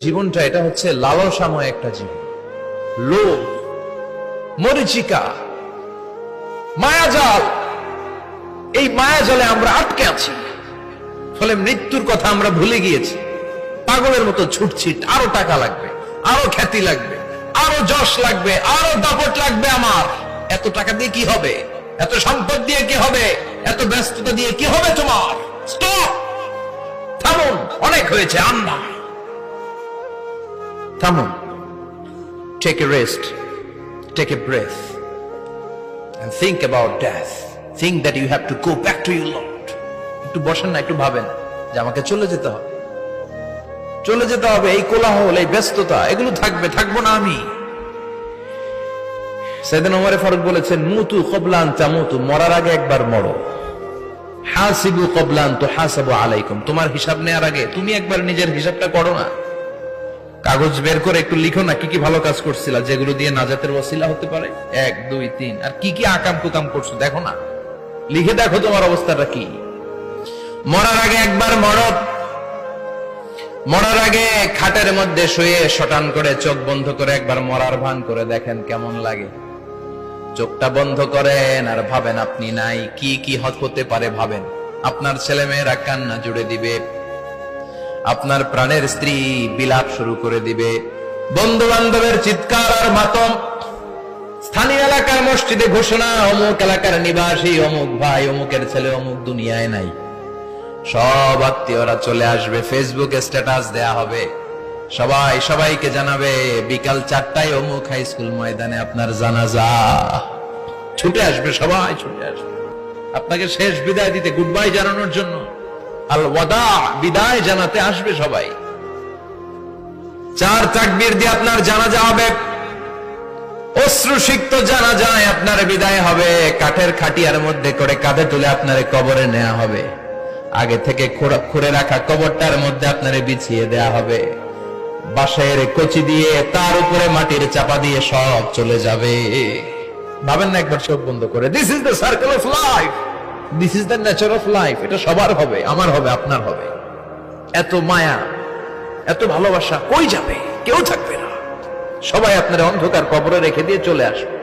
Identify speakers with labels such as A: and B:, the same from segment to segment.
A: জীবনটা এটা হচ্ছে লালসাময় একটা জীবন, লোভ, মরিচিকা, মায়াজাল। এই মায়াজালে আমরা আটকে আছি, ফলে মৃত্যুর কথা আমরা ভুলে গিয়েছি। পাগলের মতো ছুটছি, আরো টাকা লাগবে, আরো খ্যাতি লাগবে, আরো যশ লাগবে, আরো দাপট লাগবে। আমার এত টাকা দিয়ে কি হবে? এত সম্পদ দিয়ে কি হবে? এত ব্যস্ততা দিয়ে কি হবে তোমার? স্টপ, থামুন, অনেক হয়েছে। আন্না, থামুন, take a rest, take a breath and think about death. Think that you have to go back to your Lord. একটু বসেন না, একটু ভাবেন যে আমাকে চলে যেতে হবে, চলে যেতে হবে। এই কোলাহল, এই ব্যস্ততা, এগুলো থাকবে, থাকবো না আমি। সাইয়েদনা ওমর ফারুক বলেছেন, মুতু ক্বাবলা আন তামুতু, মরার আগে একবার মরো। হাসিবু ক্বাবলা আন তুহাসাবু আলাইকুম, তোমার হিসাব নেওয়ার আগে তুমি একবার নিজের হিসাবটা করো না। কাগজ বের করে একটু লিখো না কি কি ভালো কাজ করছিলা, যেগুলো দিয়ে নাজাতের ওসিলা হতে পারে। 1 2 3, আর কি কি আকাম কুকাম করছো দেখো না, লিখে দেখো তোমার অবস্থাটা কি। মরার আগে একবার মরো। মরার আগে খাটের মধ্যে শুয়ে শটান করে চোখ বন্ধ করে একবার মরার ভান করে দেখেন কেমন লাগে। চোখটা বন্ধ করেন আর ভাবেন আপনি নাই, কি কি হতে পারে ভাবেন। আপনার ছেলে মেয়েরা কান্না জুড়ে দিবে, আপনার প্রাণের স্ত্রী বিলাপ শুরু করে দিবে, বন্ধু বান্ধবের চিৎকার আর মাতম, স্থানীয় এলাকার মসজিদে ঘোষণা, অমুক এলাকার নিবাসী অমুক ভাই, অমুকের ছেলে অমুক দুনিয়ায় নাই। সব আত্মীয়রা চলে আসবে, ফেসবুকে স্ট্যাটাস দেয়া হবে, সবাই সবাইকে জানাবে বিকাল 4টায় অমুক হাই স্কুল ময়দানে আপনার জানাজা। ছুটে আসবে, সবাই ছুটে আসবে আপনাকে শেষ বিদায় দিতে, গুড বাই জানানোর জন্য, আল ওয়াদা, বিদায় জানাতে আসবে সবাই। 4 তাকবীর দিয়ে আপনার জানাজা হবে, অশ্রুসিক্ত জানাজায় আপনার বিদায় হবে। কাঠের খাটিয়ার মধ্যে করে কাঁধে তুলে আপনার কবরে নেওয়া হবে। আগে থেকে খুঁড়ে রাখা কবরটার মধ্যে আপনারে বিছিয়ে দেয়া হবে। বাঁশের কচি দিয়ে তার উপরে মাটির চাপা দিয়ে সব চলে যাবে। ভাবেন না একবার চোখ বন্ধ করে, this is the circle of life, this is the nature of life. এটা সবার হবে, আমার হবে, আপনার হবে। এত মায়া, এত ভালোবাসা কই যাবে? কেউ থাকবে না, সবাই আপনার অন্ধকার কবরে রেখে দিয়ে চলে আসবে।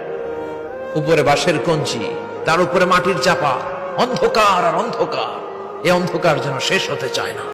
A: উপরে বাঁশের কঞ্চি, তার উপরে মাটির চাপা, অন্ধকার আর অন্ধকার। এই অন্ধকার যেন শেষ হতে চায় না।